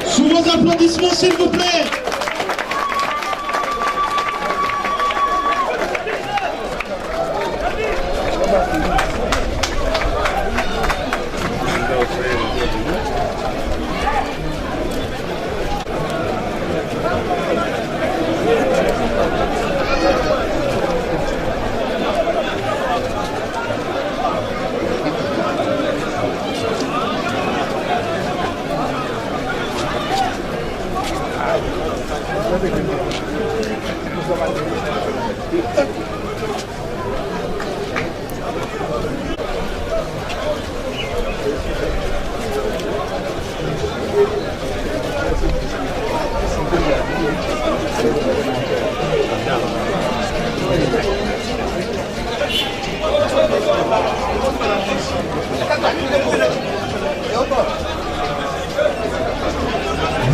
Sous vos applaudissements, s'il vous plaît.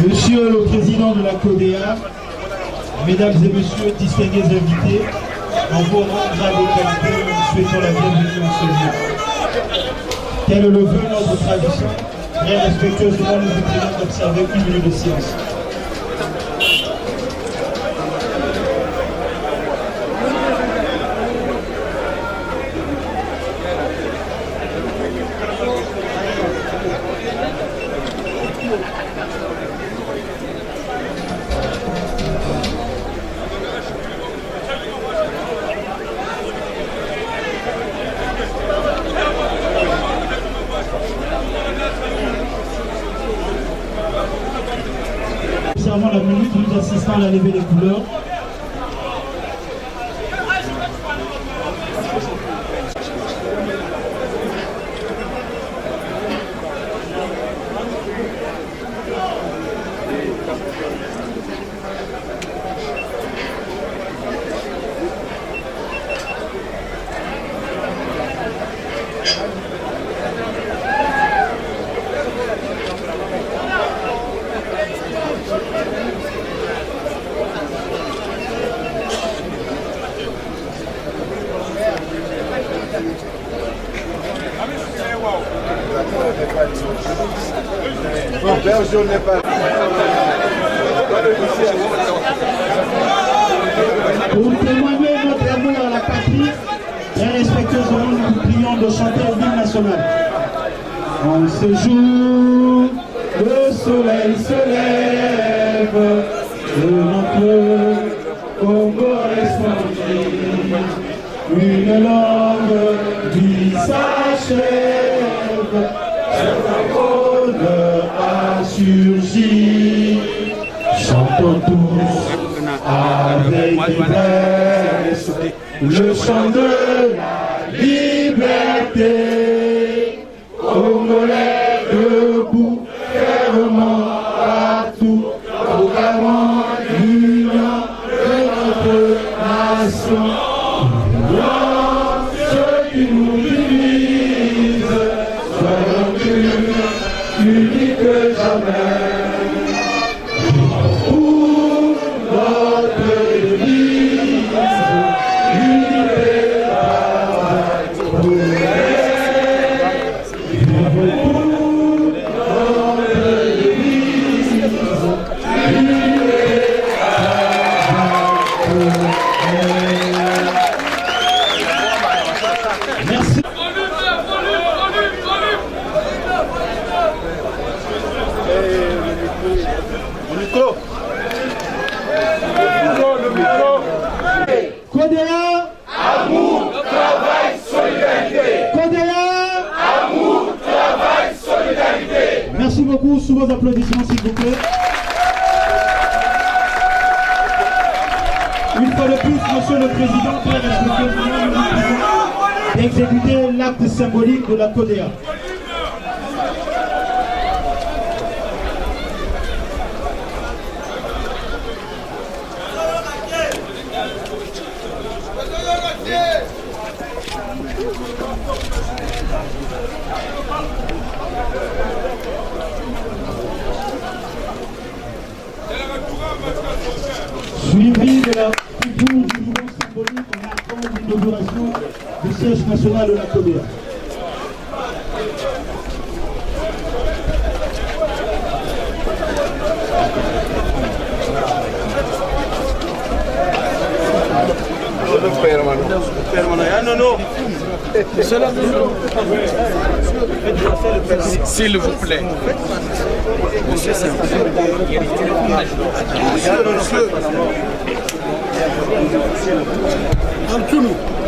Monsieur le Président de la CODEA, Mesdames et Messieurs, distingués invités, en vos rangs, grades et qualités, nous souhaitons la bienvenue en ce lieu. Tel est le vœu de notre tradition, très respectueusement nous vous prions d'observer une minute de silence. Observant la minute, nous assistons à la levée des couleurs. Pour témoigner notre amour à la patrie, très respectueusement, nous vous prions de chanter l'hymne national. En ce jour, le soleil se lève, de notre Congo resplendit, une longue vie s'achève, un monde a surgi, chantons tous avec ivresse le chant de la liberté. Congolais debout, fermement partout, proclamant l'union de notre sous vos applaudissements, s'il vous plaît. Une fois de plus, Monsieur le Président, très respectueusement, nous vous d'exécuter l'acte symbolique de la CODEA. Suivi de la culture du mouvement symbolique, on attend l'inauguration du siège national de la CODEA. S'il vous plaît.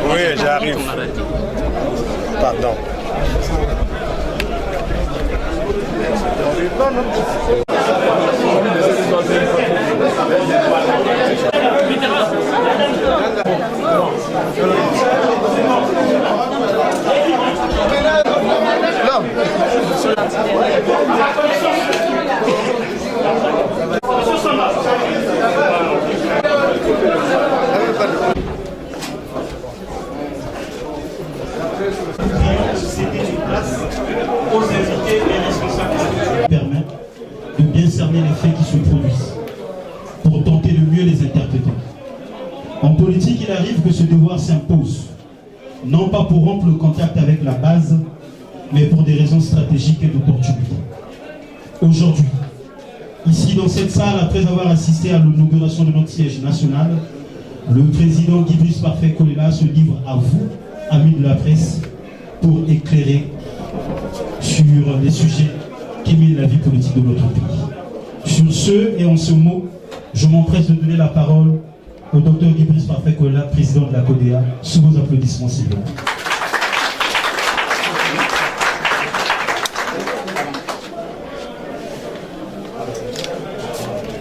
Oui, j'arrive. Pardon. Aux invités et responsables permettent de bien cerner les faits qui se produisent pour tenter de mieux les interpréter. En politique, il arrive que ce devoir s'impose, non pas pour rompre le contact avec la base, mais pour des raisons stratégiques et d'opportunité. Aujourd'hui, ici dans cette salle, après avoir assisté à l'inauguration de notre siège national, le président Guy-Brice Parfait-Kolela se livre à vous, amis de la presse, pour éclairer sur les sujets qui minent la vie politique de notre pays. Sur ce et en ce mot, je m'empresse de donner la parole au docteur Guy-Brice Parfait-Kolela, président de la CODEA, sous vos applaudissements, s'il vous plaît.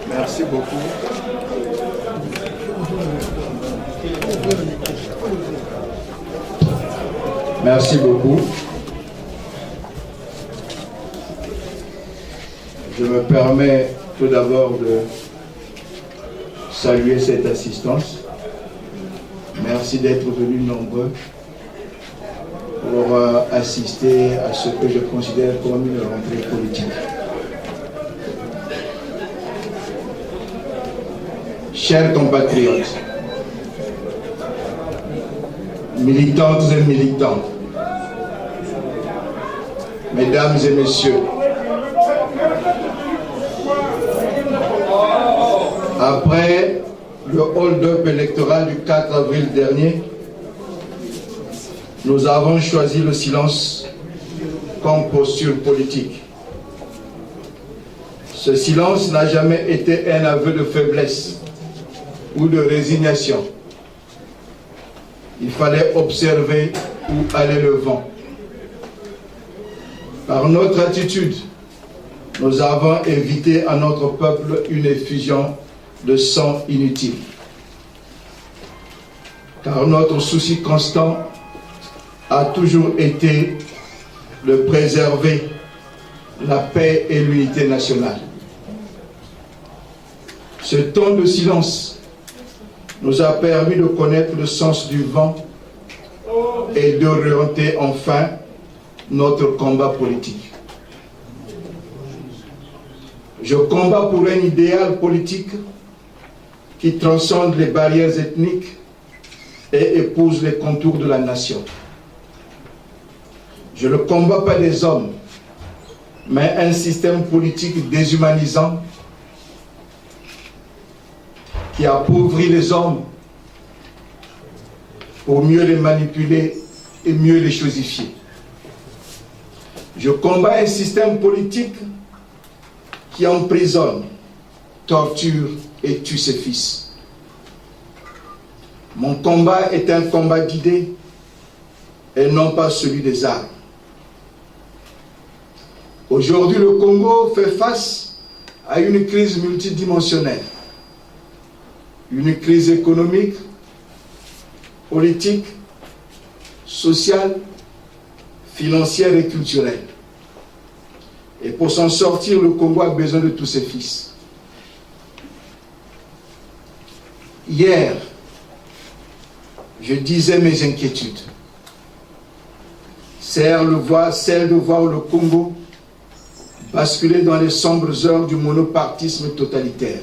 Merci beaucoup. Merci beaucoup. Je me permets tout d'abord de saluer cette assistance. Merci d'être venus nombreux pour assister à ce que je considère comme une rentrée politique. Chers compatriotes, militantes et militants, mesdames et messieurs, après le hold-up électoral du 4 avril dernier, nous avons choisi le silence comme posture politique. Ce silence n'a jamais été un aveu de faiblesse ou de résignation. Il fallait observer où allait le vent. Par notre attitude, nous avons évité à notre peuple une effusion de sang inutile. Car notre souci constant a toujours été de préserver la paix et l'unité nationale. Ce temps de silence nous a permis de connaître le sens du vent et d'orienter enfin notre combat politique. Je combats pour un idéal politique qui transcende les barrières ethniques et épouse les contours de la nation. Je ne combats pas des hommes, mais un système politique déshumanisant qui appauvrit les hommes pour mieux les manipuler et mieux les chosifier. Je combats un système politique qui emprisonne, torture et tue ses fils. Mon combat est un combat d'idées et non pas celui des armes. Aujourd'hui, le Congo fait face à une crise multidimensionnelle. Une crise économique, politique, sociale, financière et culturelle. Et pour s'en sortir, le Congo a besoin de tous ses fils. Hier, je disais mes inquiétudes. Celle de voir le Congo basculer dans les sombres heures du monopartisme totalitaire.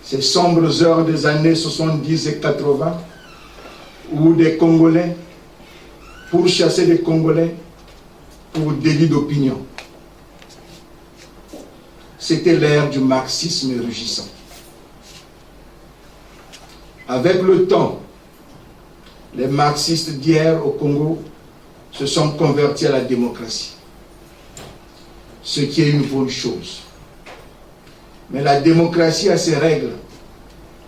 Ces sombres heures des années 70 et 80, où des Congolais pourchassaient des Congolais pour délit d'opinion. C'était l'ère du marxisme rugissant. Avec le temps, les marxistes d'hier au Congo se sont convertis à la démocratie, ce qui est une bonne chose. Mais la démocratie a ses règles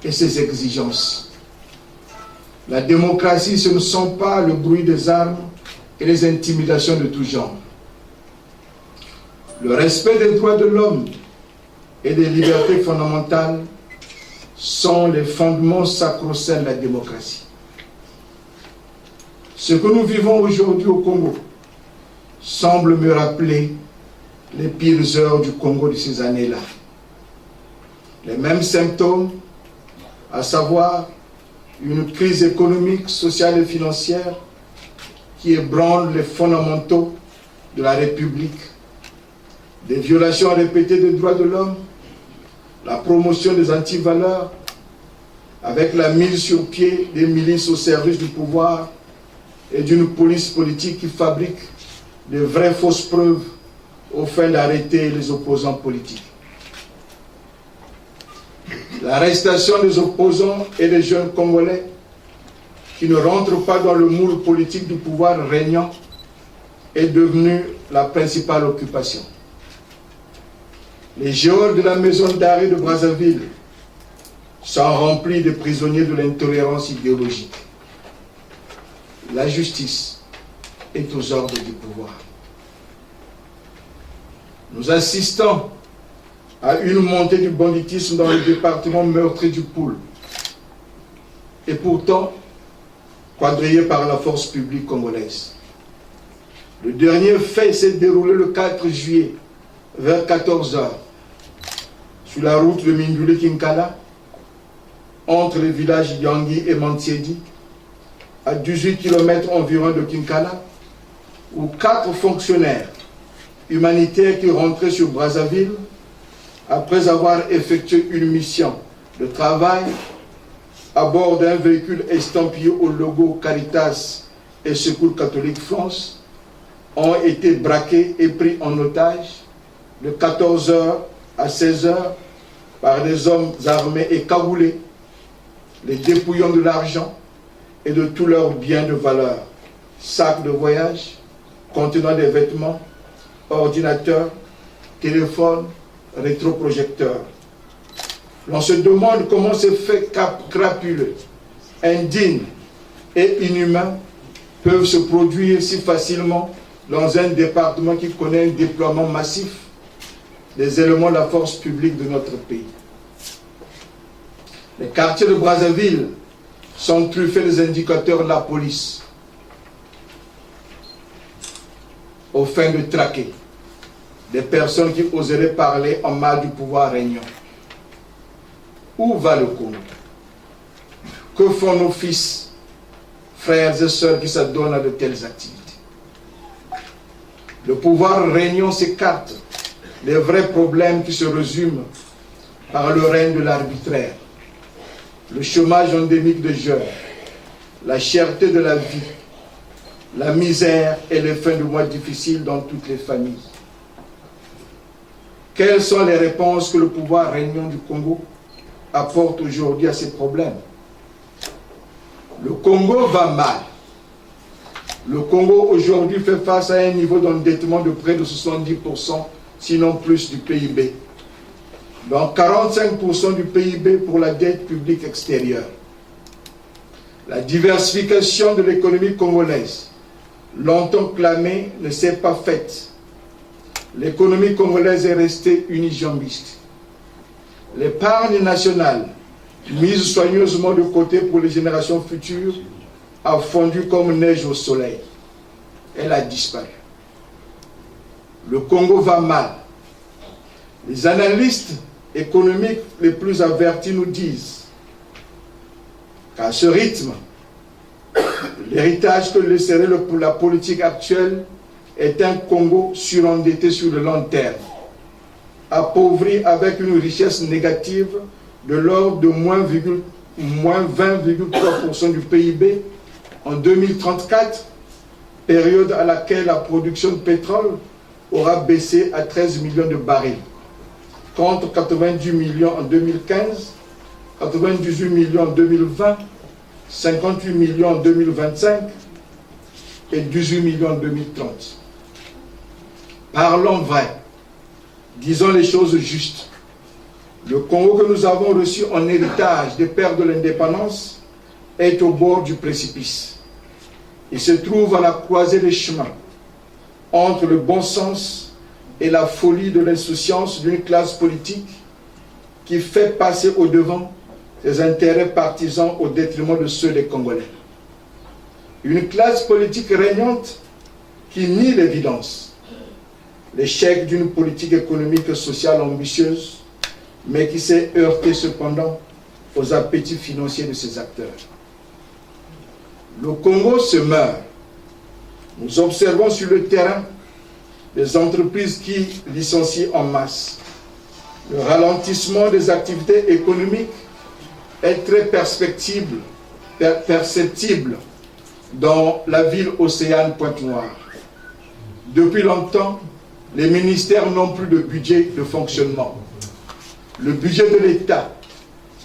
et ses exigences. La démocratie, ce ne sont pas le bruit des armes et les intimidations de tout genre. Le respect des droits de l'homme et des libertés fondamentales sont les fondements sacro-saints de la démocratie. Ce que nous vivons aujourd'hui au Congo semble me rappeler les pires heures du Congo de ces années-là. Les mêmes symptômes, à savoir une crise économique, sociale et financière qui ébranle les fondamentaux de la République, des violations répétées des droits de l'homme, la promotion des antivaleurs, avec la mise sur pied des milices au service du pouvoir et d'une police politique qui fabrique de vraies fausses preuves aux fins d'arrêter les opposants politiques. L'arrestation des opposants et des jeunes Congolais qui ne rentrent pas dans le moule politique du pouvoir régnant est devenue la principale occupation. Les geôles de la maison d'arrêt de Brazzaville sont remplies de prisonniers de l'intolérance idéologique. La justice est aux ordres du pouvoir. Nous assistons à une montée du banditisme dans le département meurtri du Poul, et pourtant quadrillé par la force publique congolaise. Le dernier fait s'est déroulé le 4 juillet, vers 14 h, sur la route de Minduli-Kinkala, entre les villages Yangui et Mantiedi, à 18 km environ de Kinkala, où 4 fonctionnaires humanitaires qui rentraient sur Brazzaville, après avoir effectué une mission de travail à bord d'un véhicule estampillé au logo Caritas et Secours catholique France, ont été braqués et pris en otage de 14 h à 16 h par des hommes armés et cagoulés, les dépouillant de l'argent et de tous leurs biens de valeur, sacs de voyage contenant des vêtements, ordinateurs, téléphones, rétroprojecteurs. On se demande comment ces faits crapuleux, indignes et inhumains peuvent se produire si facilement dans un département qui connaît un déploiement massif des éléments de la force publique de notre pays. Les quartiers de Brazzaville sont truffés des indicateurs de la police aux fins de traquer des personnes qui oseraient parler en mal du pouvoir régnant. Où va le Congo? Que font nos fils, frères et sœurs qui s'adonnent à de telles activités? Le pouvoir régnant s'écarte des vrais problèmes qui se résument par le règne de l'arbitraire, le chômage endémique des jeunes, la cherté de la vie, la misère et les fins de mois difficiles dans toutes les familles. Quelles sont les réponses que le pouvoir régnant du Congo apporte aujourd'hui à ces problèmes? Le Congo va mal. Le Congo aujourd'hui fait face à un niveau d'endettement de près de 70%, sinon plus du PIB. Donc 45% du PIB pour la dette publique extérieure. La diversification de l'économie congolaise, longtemps clamée, ne s'est pas faite. l'économie congolaise est restée unijambiste. L'épargne nationale, mise soigneusement de côté pour les générations futures, a fondu comme neige au soleil. Elle a disparu. Le Congo va mal. Les analystes économiques les plus avertis nous disent qu'à ce rythme, l'héritage que laisserait la politique actuelle est un Congo surendetté sur le long terme, appauvri avec une richesse négative de l'ordre de moins 20,3% du PIB en 2034, période à laquelle la production de pétrole aura baissé à 13 millions de barils, contre 90 millions en 2015, 98 millions en 2020, 58 millions en 2025 et 18 millions en 2030. Parlons vrai, disons les choses justes. Le Congo que nous avons reçu en héritage des pères de l'indépendance est au bord du précipice. Il se trouve à la croisée des chemins entre le bon sens et la folie de l'insouciance d'une classe politique qui fait passer au devant ses intérêts partisans au détriment de ceux des Congolais. Une classe politique régnante qui nie l'évidence, l'échec d'une politique économique et sociale ambitieuse, mais qui s'est heurtée cependant aux appétits financiers de ses acteurs. Le Congo se meurt. Nous observons sur le terrain des entreprises qui licencient en masse. Le ralentissement des activités économiques est très perceptible dans la ville océane Pointe-Noire. Depuis longtemps, les ministères n'ont plus de budget de fonctionnement. Le budget de l'État,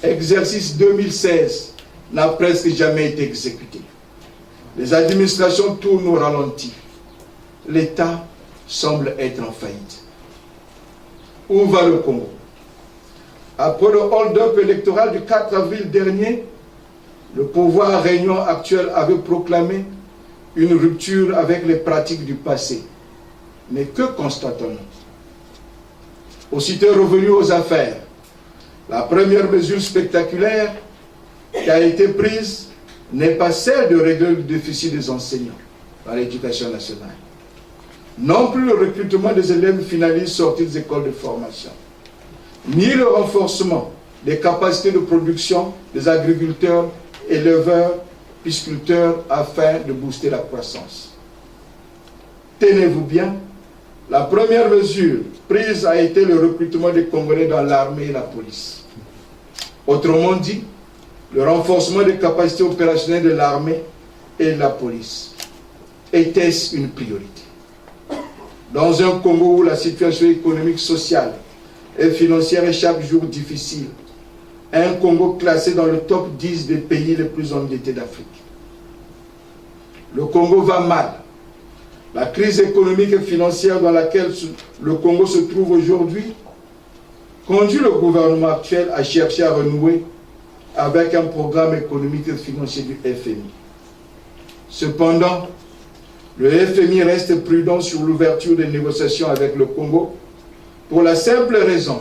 exercice 2016, n'a presque jamais été exécuté. Les administrations tournent au ralenti. L'État semble être en faillite. Où va le Congo? Après le hold-up électoral du 4 avril dernier, le pouvoir régnant actuel avait proclamé une rupture avec les pratiques du passé. Mais que constatons-nous? Aussitôt revenu aux affaires, la première mesure spectaculaire qui a été prise n'est pas celle de régler le déficit des enseignants dans l'éducation nationale. Non plus le recrutement des élèves finalistes sortis des écoles de formation, ni le renforcement des capacités de production des agriculteurs, éleveurs, pisciculteurs afin de booster la croissance. Tenez-vous bien, la première mesure prise a été le recrutement des Congolais dans l'armée et la police. Autrement dit, le renforcement des capacités opérationnelles de l'armée et de la police. Était-ce une priorité? Dans un Congo où la situation économique, sociale et financière est chaque jour difficile, un Congo classé dans le top 10 des pays les plus endettés d'Afrique. Le Congo va mal. La crise économique et financière dans laquelle le Congo se trouve aujourd'hui conduit le gouvernement actuel à chercher à renouer avec un programme économique et financier du FMI. Cependant, le FMI reste prudent sur l'ouverture des négociations avec le Congo pour la simple raison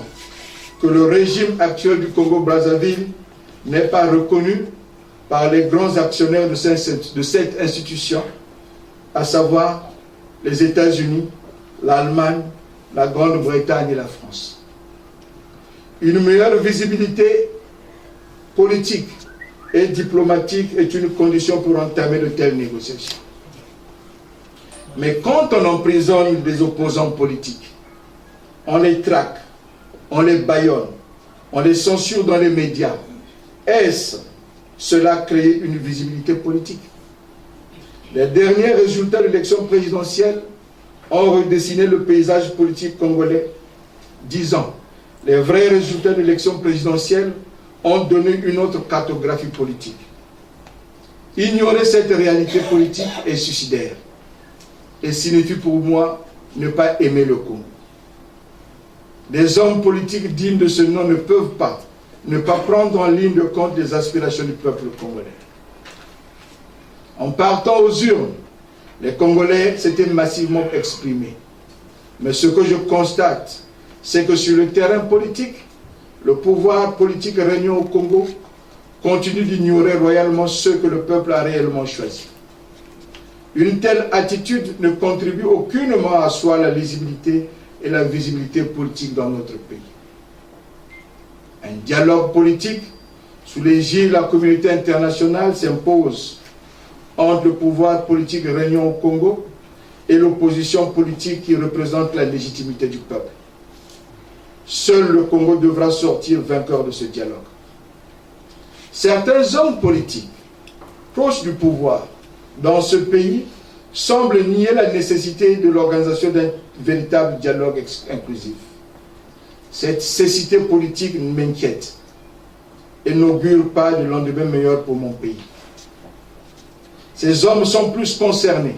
que le régime actuel du Congo-Brazzaville n'est pas reconnu par les grands actionnaires de cette institution, à savoir les États-Unis, l'Allemagne, la Grande-Bretagne et la France. Une meilleure visibilité politique et diplomatique est une condition pour entamer de telles négociations. Mais quand on emprisonne des opposants politiques, on les traque, on les bâillonne, on les censure dans les médias, est-ce cela créer une visibilité politique? Les derniers résultats de l'élection présidentielle ont redessiné le paysage politique congolais, disant les vrais résultats de l'élection présidentielle ont donné une autre cartographie politique. Ignorer cette réalité politique est suicidaire et signifie pour moi ne pas aimer le Congo. Les hommes politiques dignes de ce nom ne peuvent pas ne pas prendre en ligne de compte les aspirations du peuple congolais. En partant aux urnes, les Congolais s'étaient massivement exprimés. Mais ce que je constate, c'est que sur le terrain politique, le pouvoir politique régnant au Congo continue d'ignorer royalement ceux que le peuple a réellement choisis. Une telle attitude ne contribue aucunement à asseoir la lisibilité et la visibilité politique dans notre pays. Un dialogue politique sous l'égide de la communauté internationale s'impose entre le pouvoir politique régnant au Congo et l'opposition politique qui représente la légitimité du peuple. Seul le Congo devra sortir vainqueur de ce dialogue. Certains hommes politiques proches du pouvoir dans ce pays semblent nier la nécessité de l'organisation d'un véritable dialogue inclusif. Cette cécité politique m'inquiète et n'augure pas de lendemain meilleur pour mon pays. Ces hommes sont plus concernés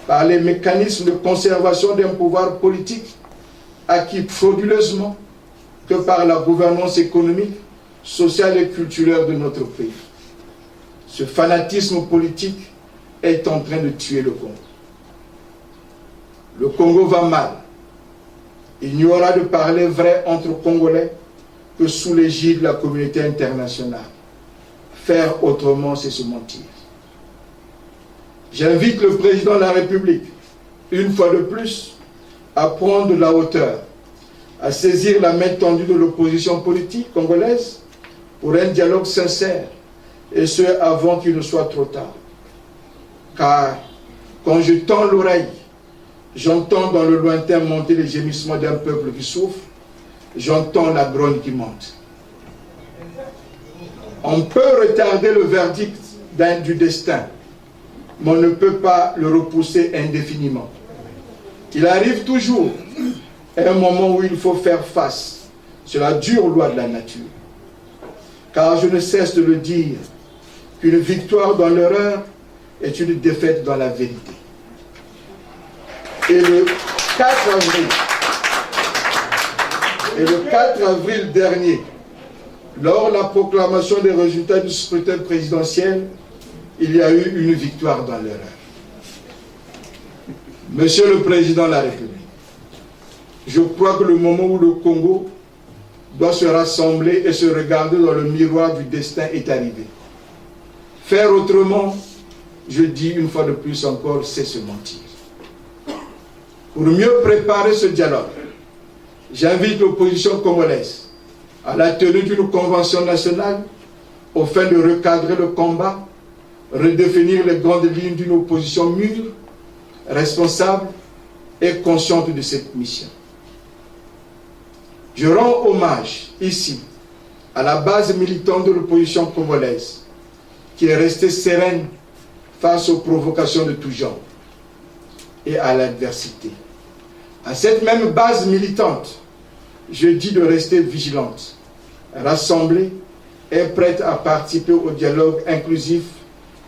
par les mécanismes de conservation d'un pouvoir politique acquis frauduleusement que par la gouvernance économique, sociale et culturelle de notre pays. Ce fanatisme politique est en train de tuer le Congo. Le Congo va mal. Il n'y aura de parler vrai entre Congolais que sous l'égide de la communauté internationale. Faire autrement, c'est se mentir. J'invite le président de la République, une fois de plus, à prendre de la hauteur, à saisir la main tendue de l'opposition politique congolaise pour un dialogue sincère, et ce avant qu'il ne soit trop tard. Car quand je tends l'oreille, j'entends dans le lointain monter les gémissements d'un peuple qui souffre, j'entends la grogne qui monte. On peut retarder le verdict du destin, mais on ne peut pas le repousser indéfiniment. Il arrive toujours un moment où il faut faire face sur la dure loi de la nature. Car je ne cesse de le dire, qu'une victoire dans l'erreur est une défaite dans la vérité. Et le 4 avril dernier, lors de la proclamation des résultats du scrutin présidentiel, il y a eu une victoire dans l'erreur. Monsieur le Président de la République, je crois que le moment où le Congo doit se rassembler et se regarder dans le miroir du destin est arrivé. Faire autrement, je dis une fois de plus encore, c'est se mentir. Pour mieux préparer ce dialogue, j'invite l'opposition congolaise à la tenue d'une convention nationale au fin de recadrer le combat, redéfinir les grandes lignes d'une opposition mûre, responsable et consciente de cette mission. Je rends hommage ici à la base militante de l'opposition congolaise qui est restée sereine face aux provocations de tout genre et à l'adversité. À cette même base militante, je dis de rester vigilante, rassemblée et prête à participer au dialogue inclusif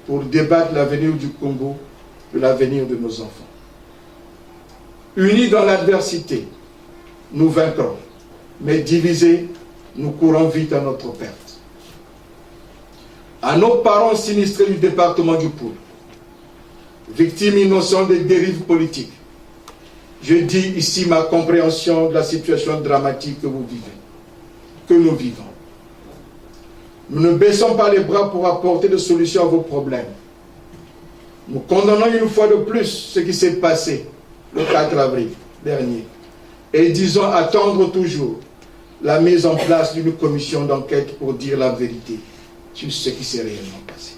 pour débattre de l'avenir du Congo, de l'avenir de nos enfants. Unis dans l'adversité, nous vaincrons, mais divisés, nous courons vite à notre perte. À nos parents sinistrés du département du Poul, victimes innocentes des dérives politiques, je dis ici ma compréhension de la situation dramatique que vous vivez, que nous vivons. Nous ne baissons pas les bras pour apporter des solutions à vos problèmes. Nous condamnons une fois de plus ce qui s'est passé le 4 avril dernier et disons attendre toujours la mise en place d'une commission d'enquête pour dire la vérité sur ce qui s'est réellement passé.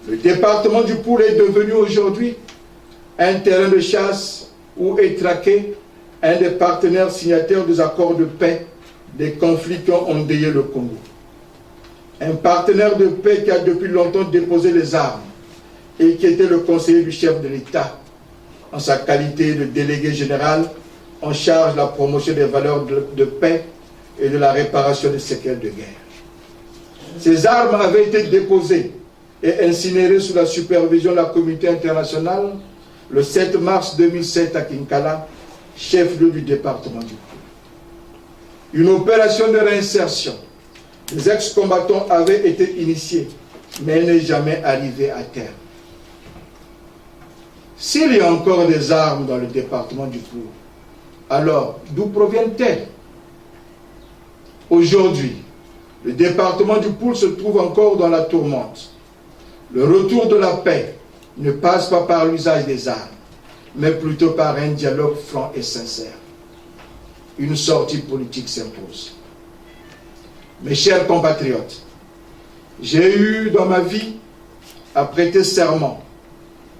Le département du Poul est devenu aujourd'hui un terrain de chasse où est traqué un des partenaires signataires des accords de paix des conflits qui ont endeuillé le Congo. Un partenaire de paix qui a depuis longtemps déposé les armes et qui était le conseiller du chef de l'État en sa qualité de délégué général en charge de la promotion des valeurs de paix et de la réparation des séquelles de guerre. Ces armes avaient été déposées et incinérées sous la supervision de la communauté internationale le 7 mars 2007 à Kinkala, chef-lieu du département du Poul. Une opération de réinsertion des ex-combattants avait été initiée, mais elle n'est jamais arrivée à terme. S'il y a encore des armes dans le département du Poul, alors d'où proviennent-elles? Aujourd'hui, le département du Poul se trouve encore dans la tourmente. Le retour de la paix ne passe pas par l'usage des armes, mais plutôt par un dialogue franc et sincère. Une sortie politique s'impose. Mes chers compatriotes, j'ai eu dans ma vie à prêter serment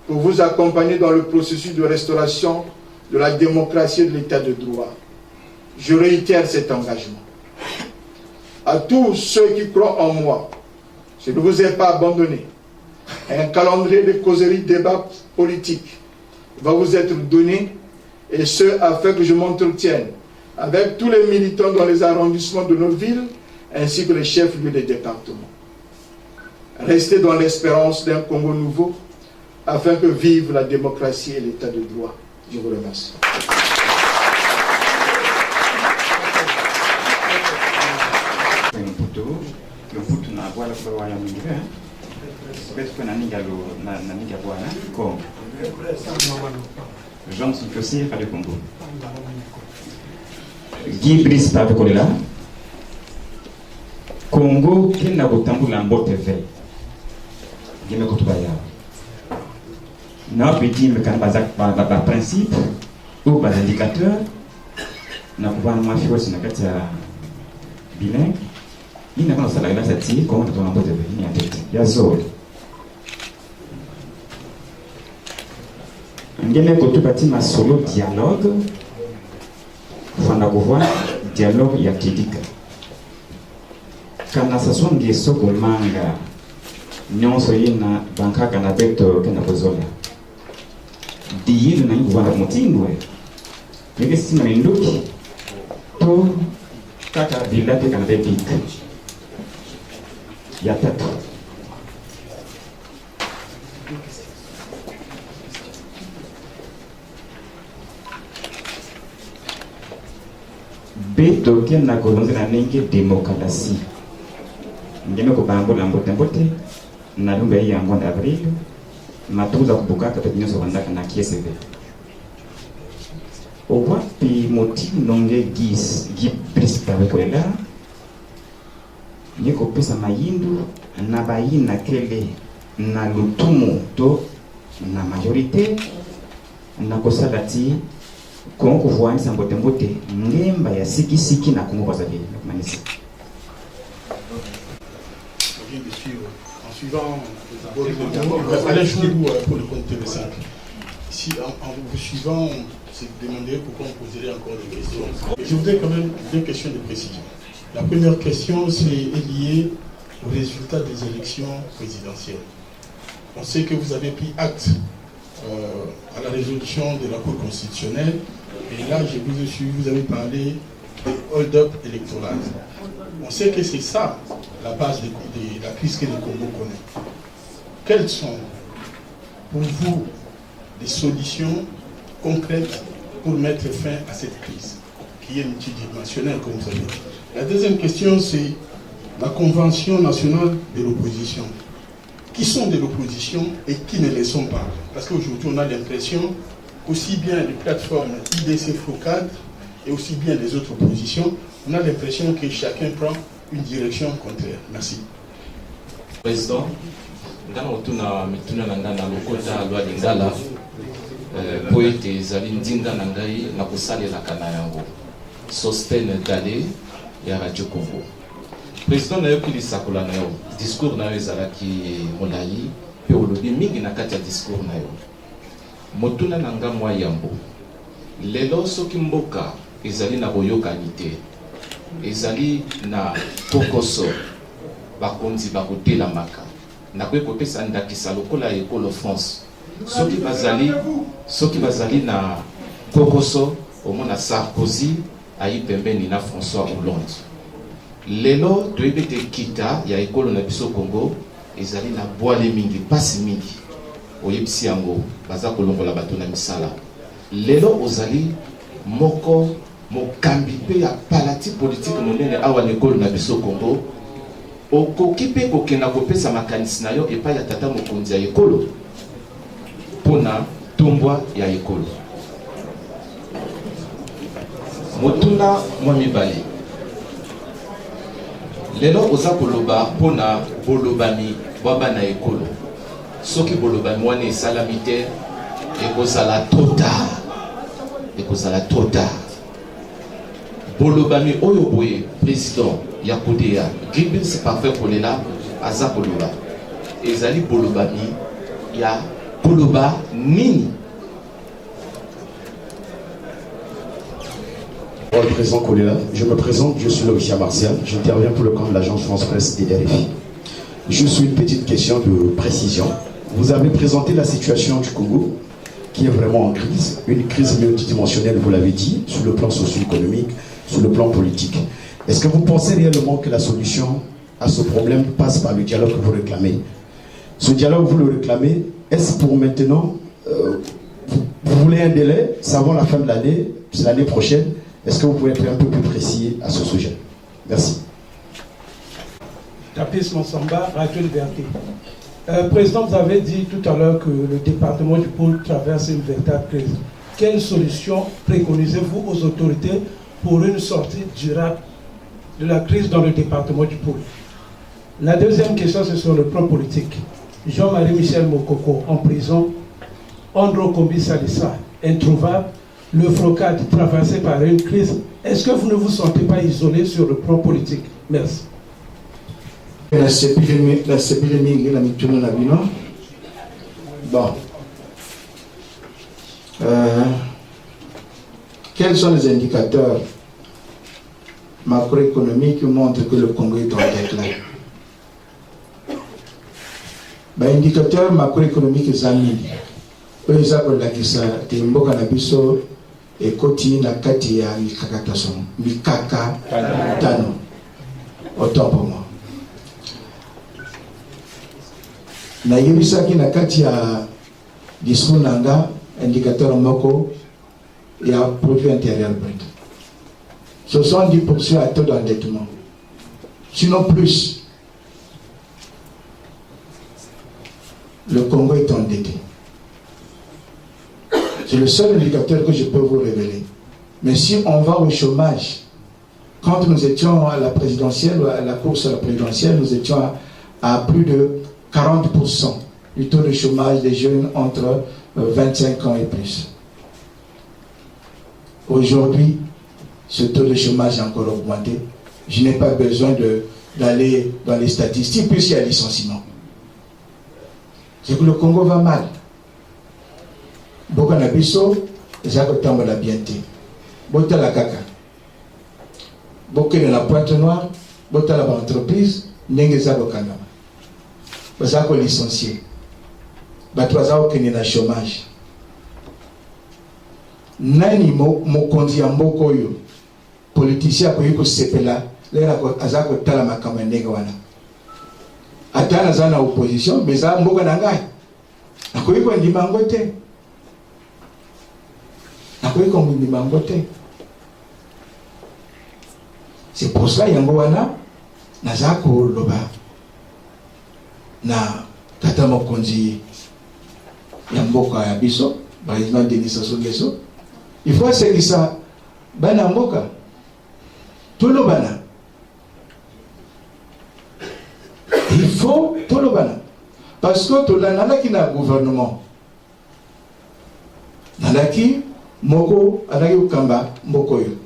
pour vous accompagner dans le processus de restauration de la démocratie et de l'état de droit. Je réitère cet engagement. À tous ceux qui croient en moi, je ne vous ai pas abandonné. Un calendrier de causeries, débats politiques va vous être donné, et ce, afin que je m'entretienne avec tous les militants dans les arrondissements de nos villes, ainsi que les chefs-lieux des départements. Restez dans l'espérance d'un Congo nouveau, afin que vive la démocratie et l'état de droit. Je vous remercie. Jean Soufiosi Radio Congo. Guy Brice Pavekolela. Congo kena botambula mbote ve. Gime kotubaya. Na petit me kan ba principe ou ba indicateur na kubana mafio sina kati ya bilingue. Ina kana sala ila sati ko na tona mbote ve ni atete. Ya zo. Ngene kotubati ma solo dialogue. Fanda kuva dialogue ya kidika. Kana sasongi soko manga nyonso yina banka kana beto kana bozola diyilu na ngu wana mutindwe nige sima ninduki to kaka vilate kana bepik ya tatu beto kena kolonzela nenge demokrasi ngeme ko bango na mbote na lumba ya ngonda avril matuza kubukaka pe nyoso bandaka na KSV owapi moti nonge gi principal kwela niko pesa mayindu na bayina kele na lutumu to na majorité na kosalati konko voanisa mbote ngemba ya siki na Congo bazali manisi. De suivre. En suivant Alain Choulou pour le compte TV5. Si en vous suivant, c'est de demander pourquoi on poserait encore des questions. Je voudrais quand même deux questions de précision. La première question est liée au résultat des élections présidentielles. On sait que vous avez pris acte à la résolution de la Cour constitutionnelle, et là je vous ai suivi, vous avez parlé de hold-up électoral. On sait que c'est ça la base de la crise que le Congo connaît. Quelles sont pour vous des solutions concrètes pour mettre fin à cette crise qui est multidimensionnelle, comme vous avez dit? La deuxième question, c'est la Convention nationale de l'opposition. Qui sont de l'opposition et qui ne le sont pas? Parce qu'aujourd'hui, on a l'impression qu'aussi bien les plateformes IDC FOCAD et aussi bien les autres oppositions, on a l'impression que chacun prend une direction contraire. Merci. Président, dans mituna nangana lokota loi lingala poete zali ndinga nangai na kosalela kana yango Sostene Dale ya Radio Congo. Président na yo kilisakola na yo discours na yo ezalaki molai pe olobi mingi na kati ya discours na yo motuna nanga mwa yambo lelo soki mboka ezali na boyokani te ezali na kokoso bakonzi bakotelamaka nakoki kopesa ndakisa lokola ekolo France soki bazali na kokoso omona Sarkozy ayi pembeni na François Hollande lelo toyebi te kita ya ekolo na biso Congo ezali na bwale mingi pasi mingi oyebisi yango baza kolongola bato na misala lelo ozali moko mokambi pe ya palati politique monene awa na ekolo na biso Congo okoki pe kokenda kopesa makanisi na yo epai ya tata mokonzi ya ekolo mpona tombwa ya ekolo. Motuna mwa mibale. Lelo oza koloba pona bolobami baba na ekolo. Soki bolobami wana esalami te ekozala total. Ekozala total. Bolobami oyo boye président ya Kodea Gibbons c'est parfait pour les là aza koloba. Ezali bolobami ya koloba nini. Pour le président Kolela, je me présente, je suis Loïcia Martial, j'interviens pour le compte de l'agence France Presse et RFI. Juste une petite question de précision. Vous avez présenté la situation du Congo, qui est vraiment en crise, une crise multidimensionnelle, vous l'avez dit, sur le plan socio-économique, sur le plan politique. Est-ce que vous pensez réellement que la solution à ce problème passe par le dialogue que vous réclamez? Ce dialogue, vous le réclamez, est-ce pour maintenant, vous voulez un délai, c'est avant la fin de l'année, c'est l'année prochaine? Est-ce que vous pouvez être un peu plus précis à ce sujet? Merci. Tapis Mansamba, Radio Liberté. Président, vous avez dit tout à l'heure que le département du Pôle traverse une véritable crise. Quelle solution préconisez-vous aux autorités pour une sortie durable de la crise dans le département du Pôle? La deuxième question, c'est sur le plan politique. Jean-Marie Michel Mokoko en prison, Andro Kombi Salissa introuvable, le FROCAD traversé par une crise. Est-ce que vous ne vous sentez pas isolé sur le plan politique? Merci. Bon. Quels sont les indicateurs macroéconomiques qui montrent que le Congo est en déclin? Indicateurs macroéconomiques examinés. Par exemple, la kisa timboka na biso ekoti na kati ya mikaka tano. Autant pour moi. Na yebisaki na kati ya discours nanga indicateur moko ya produit intérieur brut. 70% à taux d'endettement. Sinon plus. Le Congo est endetté. C'est le seul indicateur que je peux vous révéler. Mais si on va au chômage, quand nous étions à la présidentielle, à la course à la présidentielle, nous étions à plus de 40% du taux de chômage des jeunes entre 25 ans et plus. Aujourd'hui, ce taux de chômage a encore augmenté. Je n'ai pas besoin d'aller dans les statistiques puisqu'il y a licenciement. C'est que le Congo va mal. Boka na biso, Jacques Tambola bienté. Bota la kaka. Boka na Pointe-Noire, bota la entreprise, nenge za bokanga. Bazako licencié. Batwaza okene na chômage. Nani mokonzi ya mboko yo politicien ko yiko sepela lera ko azako tala makama ndenge wana. Atana zana opposition mais za mboka na ngai. Akoyiko ndimango te. Akoyiko ndimango te. C'est pour cela yango wana nazako loba na tata mokonzi ya mboka ya biso président Denis Sassou Nguesso. Il faut que ça bana mboka tout le bana. Il faut tout le bana parce que tout la qui na gouvernement nalaki moko alaki ukamba mboko yo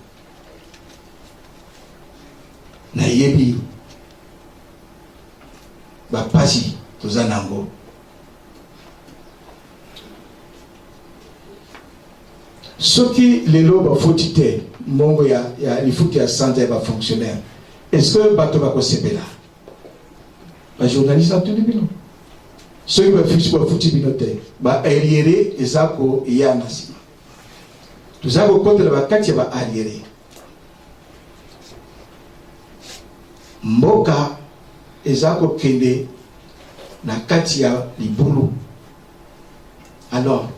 na yebi ba pasi tozanango. Ce qui les lobes fautité, mongo il faut qu'il y ait santé va fonctionnaire. Est-ce que bateau va conseiller là? Les journalistes ont tenu bien. Ceux qui veulent faire foutu binoté, bah arriéré et ça ko yana sima. Tout ça au contre la carte va arriéré. Mboka et ça ko kende na katia libulu. Alors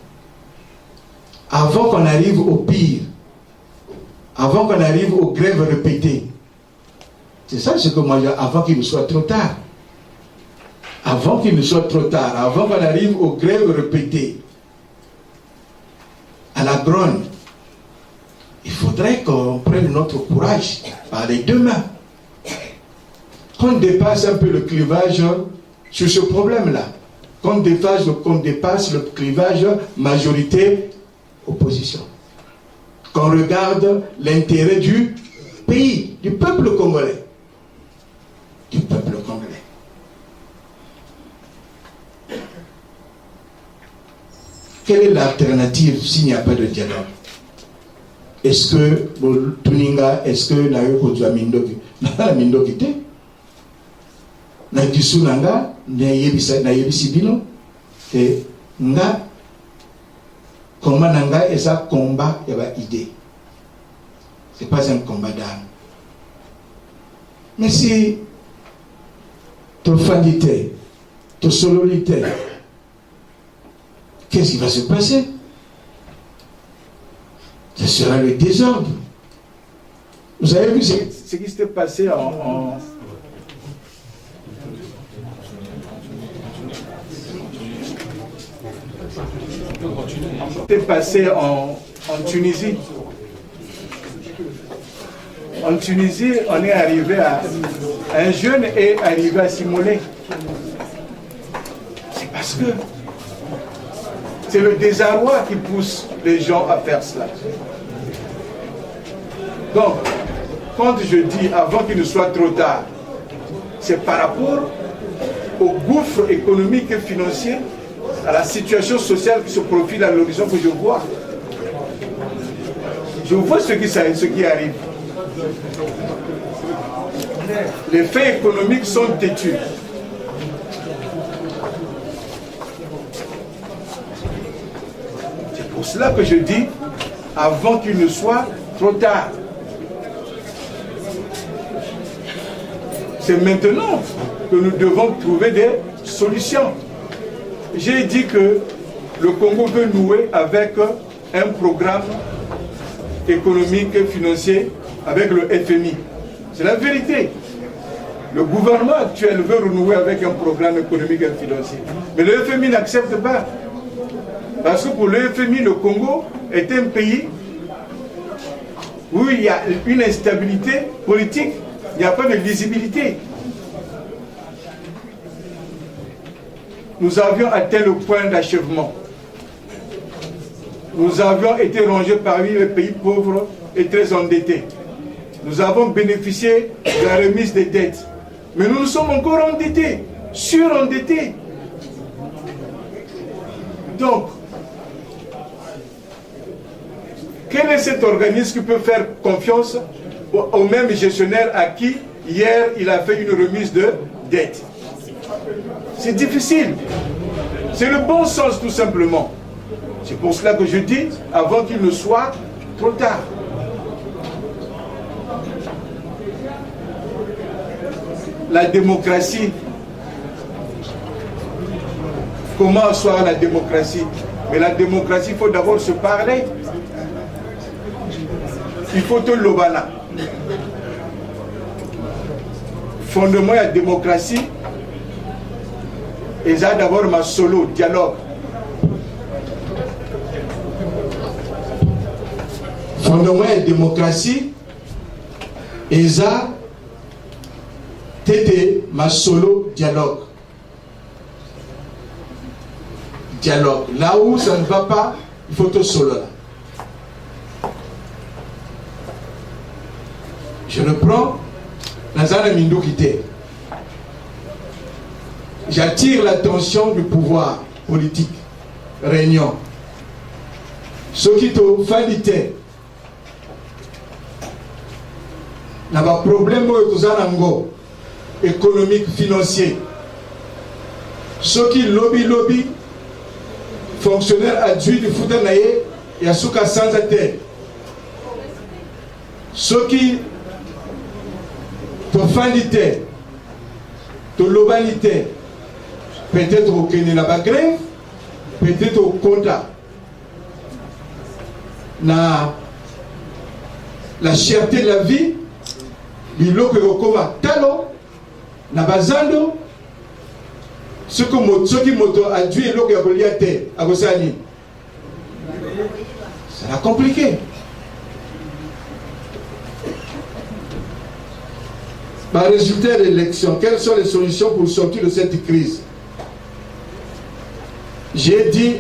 avant qu'on arrive au pire, avant qu'on arrive aux grèves répétées, c'est ça ce que moi je dis, avant qu'il ne soit trop tard. Avant qu'il ne soit trop tard, avant qu'on arrive aux grèves répétées, à la grogne. Il faudrait qu'on prenne notre courage par les deux mains. Qu'on dépasse un peu le clivage sur ce problème-là. Qu'on dépasse le clivage majorité-opposition. Qu'on regarde l'intérêt du pays, du peuple congolais. Du peuple congolais. Quelle est l'alternative s'il n'y a pas de dialogue? Est-ce que Tuninga, est-ce que Nayo Mindoki? Mindoki te? Na Kisunanga, Nayebisi Bino, et nga, comment nanga est un combat, il y a une idée. Ce n'est pas un combat d'âme. Mais si ton fanité, ton sololité, qu'est-ce qui va se passer? Ce sera le désordre. Vous avez vu ce qui s'était passé en Tunisie. En Tunisie, on est arrivé à... Un jeune est arrivé à s'immoler. C'est parce que c'est le désarroi qui pousse les gens à faire cela. Donc, quand je dis avant qu'il ne soit trop tard, c'est par rapport au gouffre économique et financier, à la situation sociale qui se profile à l'horizon que je vois. Je vois ce qui arrive. Les faits économiques sont têtus. C'est pour cela que je dis, avant qu'il ne soit trop tard. C'est maintenant que nous devons trouver des solutions. J'ai dit que le Congo veut nouer avec un programme économique et financier avec le FMI. C'est la vérité. Le gouvernement actuel veut renouer avec un programme économique et financier. Mais le FMI n'accepte pas. Parce que pour le FMI, le Congo est un pays où il y a une instabilité politique, il n'y a pas de visibilité. Nous avions atteint le point d'achèvement. Nous avions été rangés parmi les pays pauvres et très endettés. Nous avons bénéficié de la remise des dettes. Mais nous sommes encore endettés, surendettés. Donc, quel est cet organisme qui peut faire confiance au même gestionnaire à qui, hier, il a fait une remise de dette? C'est difficile. C'est le bon sens, tout simplement. C'est pour cela que je dis, avant qu'il ne soit trop tard. La démocratie. Comment asseoir la démocratie? Mais la démocratie, il faut d'abord se parler. Il faut tout l'obana. Fondement de la démocratie, et ça d'abord ma solo, dialogue. Fondement de la démocratie, et ça Tété, ma solo, dialogue. Dialogue. Là où ça ne va pas, il faut tout solo là. Je reprends Nazana Mindokité. J'attire l'attention du pouvoir politique. Réunion. Ce qui te falité. N'a pas problème avec Zanango. Économique, financier. Ceux qui lobby, fonctionnaires adjoints du Foutanaye et à Souka sans terre. Ceux qui te fanité, te lobalité, peut-être au Kenya la grève, peut-être au Konda. Na la cherté de la vie, l'ilo que Rokoma Talo, na bazando, ce qui moto a dû et l'eau qui a relié à terre, à Rossani. Ça sera compliqué. Par résultat de l'élection, quelles sont les solutions pour sortir de cette crise? J'ai dit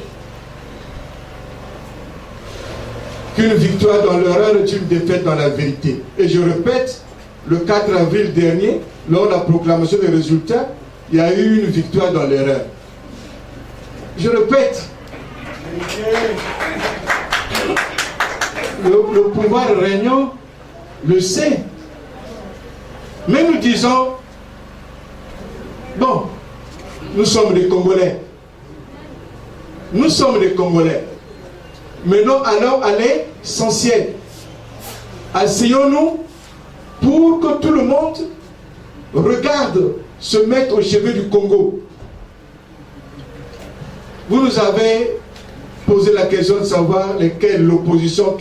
qu'une victoire dans l'erreur est une défaite dans la vérité. Et je répète, le 4 avril dernier, lors de la proclamation des résultats, il y a eu une victoire dans l'erreur. Je répète, le pouvoir régnant le sait. Mais nous disons, bon, nous sommes des Congolais. Nous sommes des Congolais. Maintenant, allons à l'essentiel. Asseyons-nous pour que tout le monde regarde se mettre au chevet du Congo. Vous nous avez posé la question de savoir quelle opposition.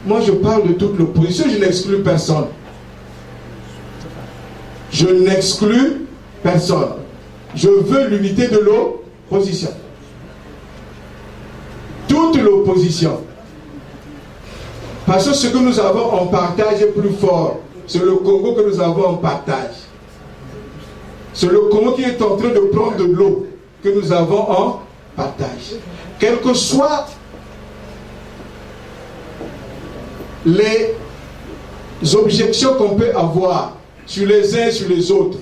Moi, je parle de toute l'opposition, je n'exclus personne. Je n'exclus personne. Je veux l'unité de l'opposition. Toute l'opposition. Parce que ce que nous avons en partage est plus fort. C'est le Congo que nous avons en partage. C'est le Congo qui est en train de prendre de l'eau que nous avons en partage. Quelles que soient les objections qu'on peut avoir sur les uns et sur les autres,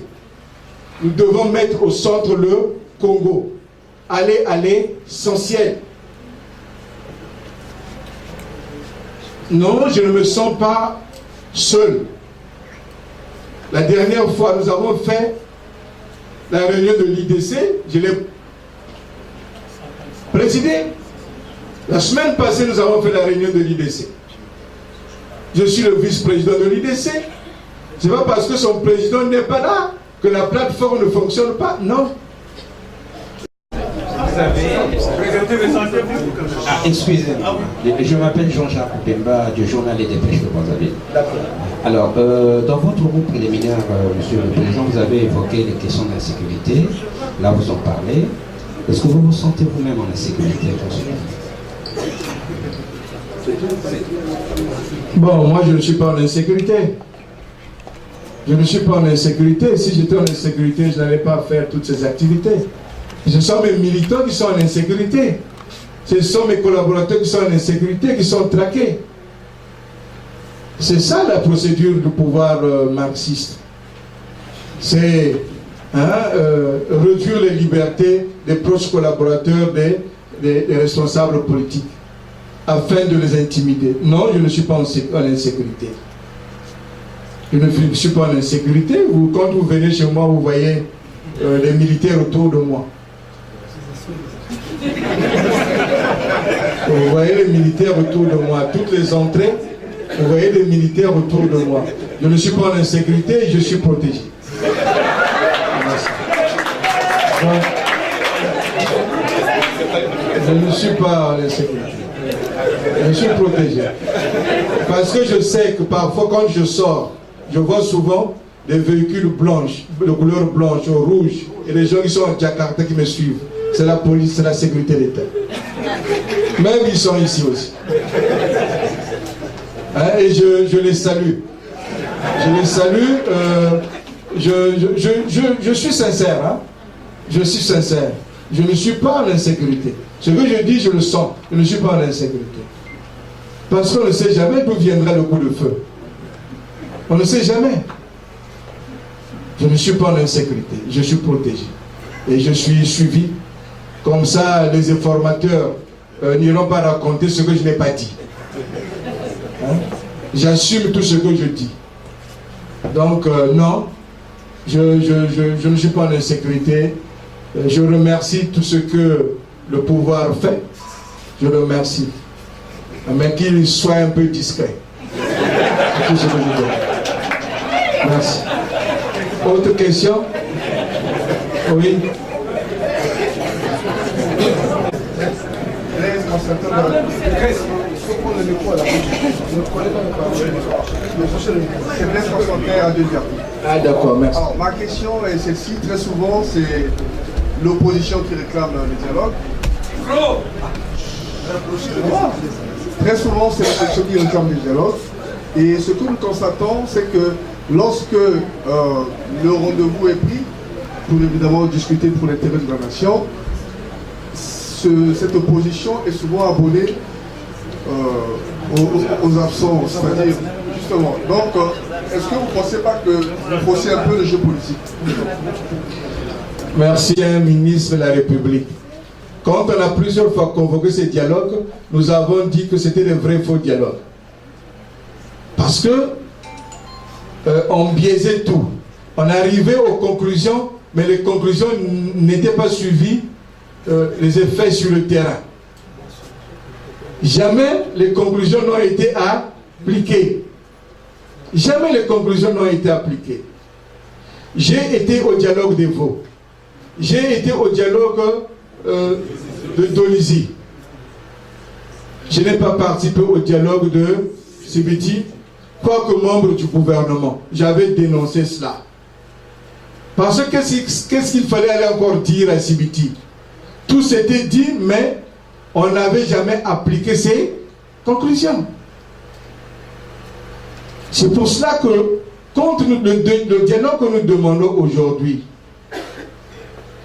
nous devons mettre au centre le Congo. Aller à l'essentiel. Non, je ne me sens pas seul. La dernière fois, nous avons fait la réunion de l'IDC. Je l'ai présidé. La semaine passée, nous avons fait la réunion de l'IDC. Je suis le vice-président de l'IDC. Ce n'est pas parce que son président n'est pas là que la plateforme ne fonctionne pas. Non. Excusez-moi. Je m'appelle Jean-Jacques Bemba du journal Les Dépêches de Brazzaville. Alors, dans votre mot préliminaire, Monsieur le Président, vous avez évoqué les questions d'insécurité. Là, vous en parlez. Est-ce que vous vous sentez vous-même en insécurité? Bon, moi, je ne suis pas en insécurité. Je ne suis pas en insécurité. Si j'étais en insécurité, je n'allais pas faire toutes ces activités. Ce sont mes militants qui sont en insécurité. Ce sont mes collaborateurs qui sont en insécurité, qui sont traqués. C'est ça la procédure du pouvoir marxiste. C'est réduire les libertés des proches collaborateurs, des responsables politiques, afin de les intimider. Non, je ne suis pas en insécurité. Je ne suis pas en insécurité. Quand vous venez chez moi, vous voyez les militaires autour de moi. Vous voyez les militaires autour de moi. Toutes les entrées, vous voyez les militaires autour de moi. Je ne suis pas en insécurité et je suis protégé. Donc, je ne suis pas en insécurité. Je suis protégé. Parce que je sais que parfois quand je sors, je vois souvent des véhicules blanches, de couleur blanche ou rouge, et les gens qui sont en Jakarta qui me suivent. C'est la police, c'est la sécurité d'État. Même ils sont ici aussi. Et je les salue. Je les salue. Je suis sincère. Hein? Je suis sincère. Je ne suis pas en insécurité. Ce que je dis, je le sens. Je ne suis pas en insécurité. Parce qu'on ne sait jamais d'où viendra le coup de feu. On ne sait jamais. Je ne suis pas en insécurité. Je suis protégé. Et je suis suivi. Comme ça, les informateurs n'iront pas raconter ce que je n'ai pas dit. Hein? J'assume tout ce que je dis. Donc, non, je ne suis pas en insécurité. Je remercie tout ce que le pouvoir fait. Je le remercie. Mais qu'il soit un peu discret. C'est tout ce que je dis. Merci. Autre question? Oui. Ah d'accord, merci. Alors, ma question est celle-ci. Très souvent, c'est l'opposition qui réclame le dialogue. Très souvent, c'est la question qui réclame le dialogue. Et ce que nous constatons, c'est que lorsque le rendez-vous est pris, pour évidemment discuter pour l'intérêt de la nation, cette opposition est souvent abonnée aux absents, c'est-à-dire justement. Donc, est-ce que vous ne pensez pas que vous faussez un peu le jeu politique? Merci, ministre de la République. Quand on a plusieurs fois convoqué ces dialogues, nous avons dit que c'était de vrais faux dialogues. Parce que on biaisait tout. On arrivait aux conclusions, mais les conclusions n'étaient pas suivies les effets sur le terrain. Jamais les conclusions n'ont été appliquées. Jamais les conclusions n'ont été appliquées. J'ai été au dialogue des Vaux. J'ai été au dialogue de Dolisie. Je n'ai pas participé au dialogue de Sibiti, quoique membre du gouvernement. J'avais dénoncé cela. Parce que qu'est-ce qu'il fallait aller encore dire à Sibiti? Tout s'était dit, mais on n'avait jamais appliqué ces conclusions. C'est pour cela que, contre le dialogue que nous demandons aujourd'hui,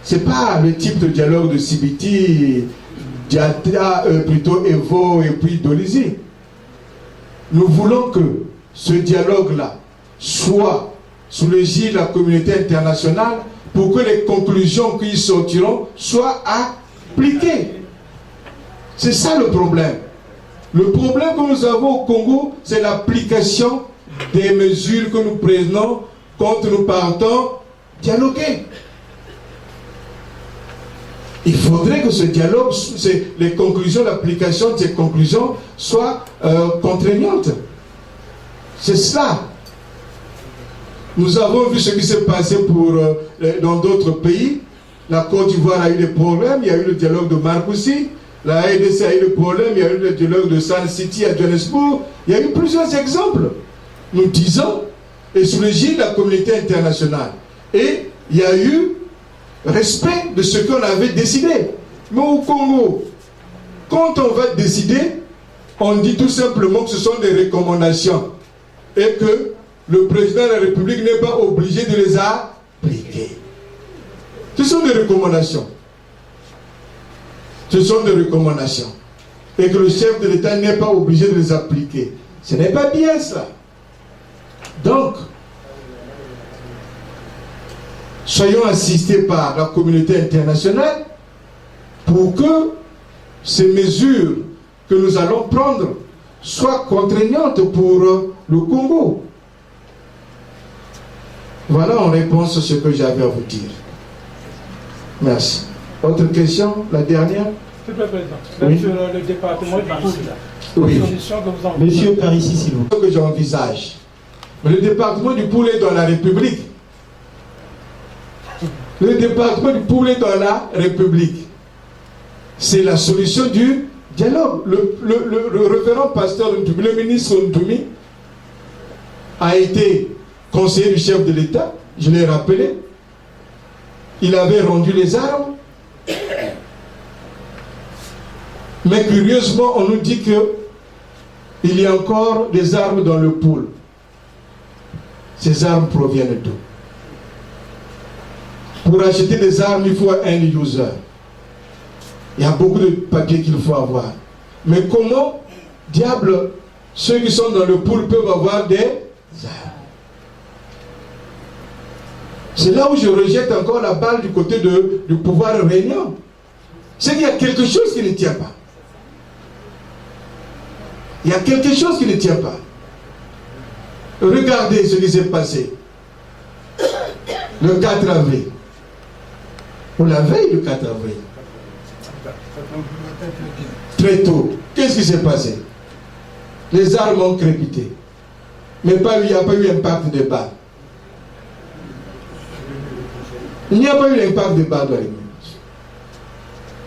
ce n'est pas le type de dialogue de Sibiti, plutôt Evo et puis Dolisie. Nous voulons que ce dialogue-là soit sous l'égide de la communauté internationale pour que les conclusions qui y sortiront soient appliquées. C'est ça le problème. Le problème que nous avons au Congo, c'est l'application des mesures que nous prenons quand nous partons dialoguer. Il faudrait que ce dialogue, les conclusions, l'application de ces conclusions soient contraignantes. C'est cela. Nous avons vu ce qui s'est passé dans d'autres pays. La Côte d'Ivoire a eu des problèmes, il y a eu le dialogue de Marcoussis. La RDC a eu le problème, il y a eu le dialogue de Sun City à Johannesburg. Il y a eu plusieurs exemples. Nous disons, et sous l'égide de la communauté internationale. Et il y a eu respect de ce qu'on avait décidé. Mais au Congo, quand on va décider, on dit tout simplement que ce sont des recommandations. Et que le président de la République n'est pas obligé de les appliquer. Ce sont des recommandations. Ce sont des recommandations. Et que le chef de l'État n'est pas obligé de les appliquer. Ce n'est pas bien ça. Donc, soyons assistés par la communauté internationale pour que ces mesures que nous allons prendre soient contraignantes pour le Congo. Voilà en réponse à ce que j'avais à vous dire. Merci. Autre question, la dernière? Monsieur le Président, oui. Sur le département du Poul, oui. que vous Monsieur Karissi, s'il vous plaît. Que j'envisage. Le département du Poul est dans la République. Le département du Poul est dans la République. C'est la solution du dialogue. Le révérend pasteur Ntoumi, le ministre Ntoumi, a été conseiller du chef de l'État, je l'ai rappelé. Il avait rendu les armes. Mais curieusement, on nous dit qu'il y a encore des armes dans le Poul. Ces armes proviennent d'où? Pour acheter des armes, il faut un user. Il y a beaucoup de papiers qu'il faut avoir. Mais comment, diable, ceux qui sont dans le Poul peuvent avoir des armes? C'est là où je rejette encore la balle du côté du pouvoir régnant. C'est qu'il y a quelque chose qui ne tient pas. Il y a quelque chose qui ne tient pas. Regardez ce qui s'est passé le 4 avril. Ou la veille du 4 avril. Très tôt. Qu'est-ce qui s'est passé? Les armes ont crépité. Mais il n'y a pas eu impact de balles. Il n'y a pas eu l'impact des balles dans les murs.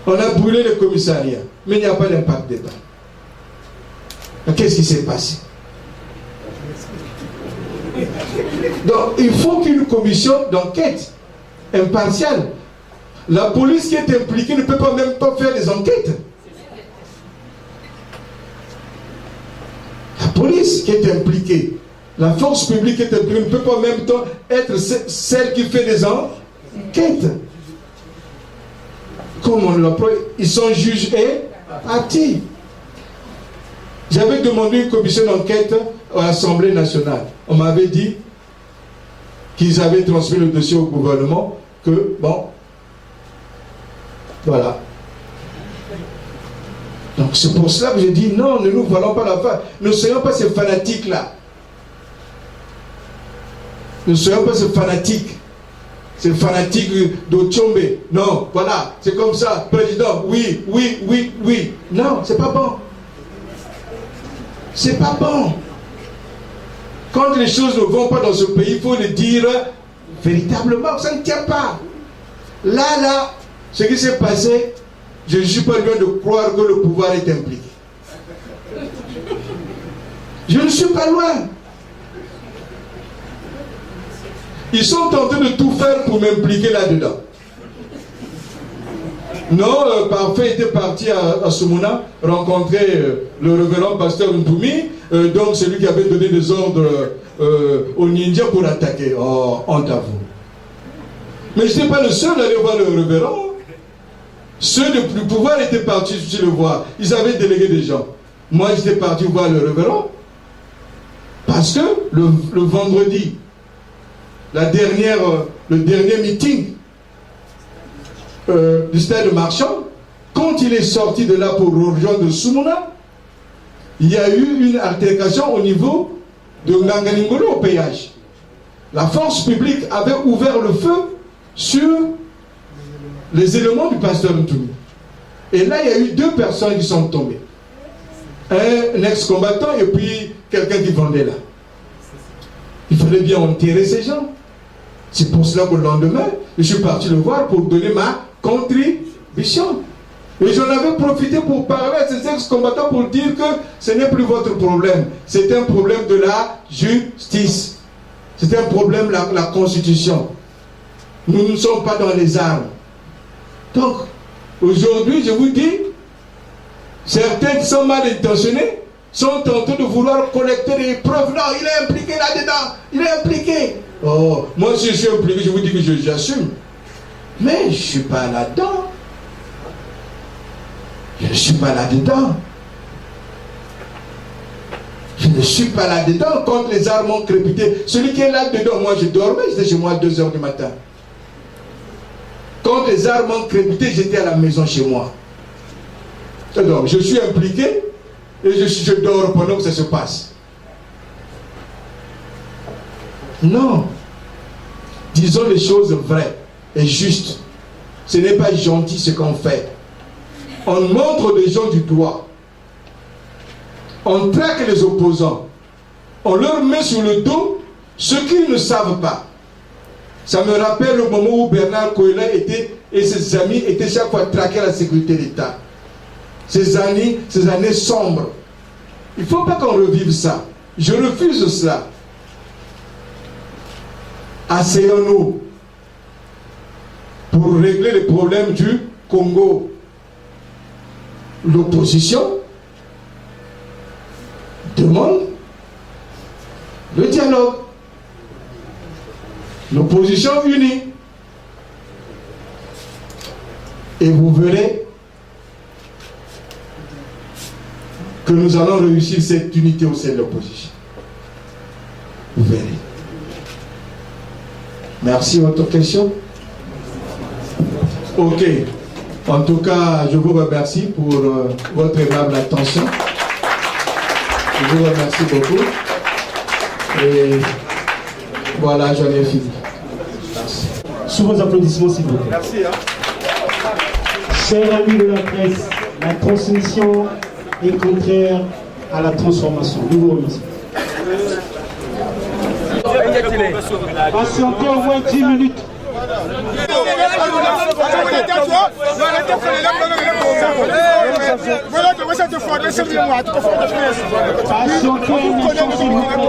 On a brûlé le commissariat, mais il n'y a pas d'impact des balles. Qu'est-ce qui s'est passé? Donc, il faut qu'une commission d'enquête impartiale. La police qui est impliquée ne peut pas même pas faire des enquêtes. police qui est impliquée, la force publique qui est impliquée, ne peut pas en même temps être celle qui fait des enquêtes. Comme on l'emploie, ils sont juges et partis. J'avais demandé une commission d'enquête à l'Assemblée nationale. On m'avait dit qu'ils avaient transmis le dossier au gouvernement, que bon, voilà. Donc c'est pour cela que j'ai dit non, ne nous voilons pas la face. Ne soyons pas ces fanatiques-là. Ne soyons pas ces fanatiques. Ces fanatiques d'Ochombe. Non, voilà, c'est comme ça. Président, oui, oui, oui, oui. Non, c'est pas bon. C'est pas bon. Quand les choses ne vont pas dans ce pays, il faut le dire véritablement. Ça ne tient pas. Là, ce qui s'est passé, je ne suis pas loin de croire que le pouvoir est impliqué. Je ne suis pas loin. Ils sont en train de tout faire pour m'impliquer là-dedans. Non, Parfait était parti à Soumouna rencontrer le révérend pasteur Ntoumi, donc celui qui avait donné des ordres aux ninjas pour attaquer. Oh, honte à vous. Mais je n'étais pas le seul à aller voir le révérend. Ceux du pouvoir étaient partis le voir. Ils avaient délégué des gens. Moi, j'étais parti voir le révérend. Parce que le vendredi, le dernier meeting du stade Marchand, quand il est sorti de là pour rejoindre Soumouna, il y a eu une altercation au niveau de Nganganingolo au péage. La force publique avait ouvert le feu sur les éléments du pasteur Ntoumi. Et là, il y a eu 2 personnes qui sont tombées. Un ex-combattant et puis quelqu'un qui vendait là. Il fallait bien enterrer ces gens. C'est pour cela que le lendemain, je suis parti le voir pour donner ma contribution. Et j'en avais profité pour parler à ces ex-combattants pour dire que ce n'est plus votre problème. C'est un problème de la justice. C'est un problème de la Constitution. Nous ne sommes pas dans les armes. Donc, aujourd'hui, je vous dis, certains qui sont mal intentionnés sont en train de vouloir collecter des preuves. Non, il est impliqué là-dedans. Il est impliqué. Oh, moi, si je suis impliqué, je vous dis que j'assume. Mais je ne suis pas là-dedans. Je ne suis pas là-dedans. Je ne suis pas là-dedans quand les armes ont crépité. Celui qui est là-dedans, moi je dormais, j'étais chez moi à 2 h du matin. Quand les armes ont crépité, j'étais à la maison chez moi. Donc, je suis impliqué et je dors pendant que ça se passe. Non. Disons les choses vraies et justes. Ce n'est pas gentil ce qu'on fait. On montre des gens du doigt. On traque les opposants. On leur met sur le dos ce qu'ils ne savent pas. Ça me rappelle le moment où Bernard Koéla était et ses amis étaient chaque fois traqués à la sécurité d'État. Ces années sombres. Il ne faut pas qu'on revive ça. Je refuse cela. Asseyons-nous pour régler les problèmes du Congo. L'opposition demande le dialogue. L'opposition unie. Et vous verrez que nous allons réussir cette unité au sein de l'opposition. Vous verrez. Merci. Autre question? Ok. En tout cas, je vous remercie pour votre aimable attention. Je vous remercie beaucoup. Et voilà, j'en ai fini. Merci. Sous vos applaudissements, s'il vous plaît. Merci. Chers amis de la presse, la transmission est contraire à la transformation. Nous vous remercions. Patientez au moins 10 minutes. Patientez un instant, s'il vous plaît.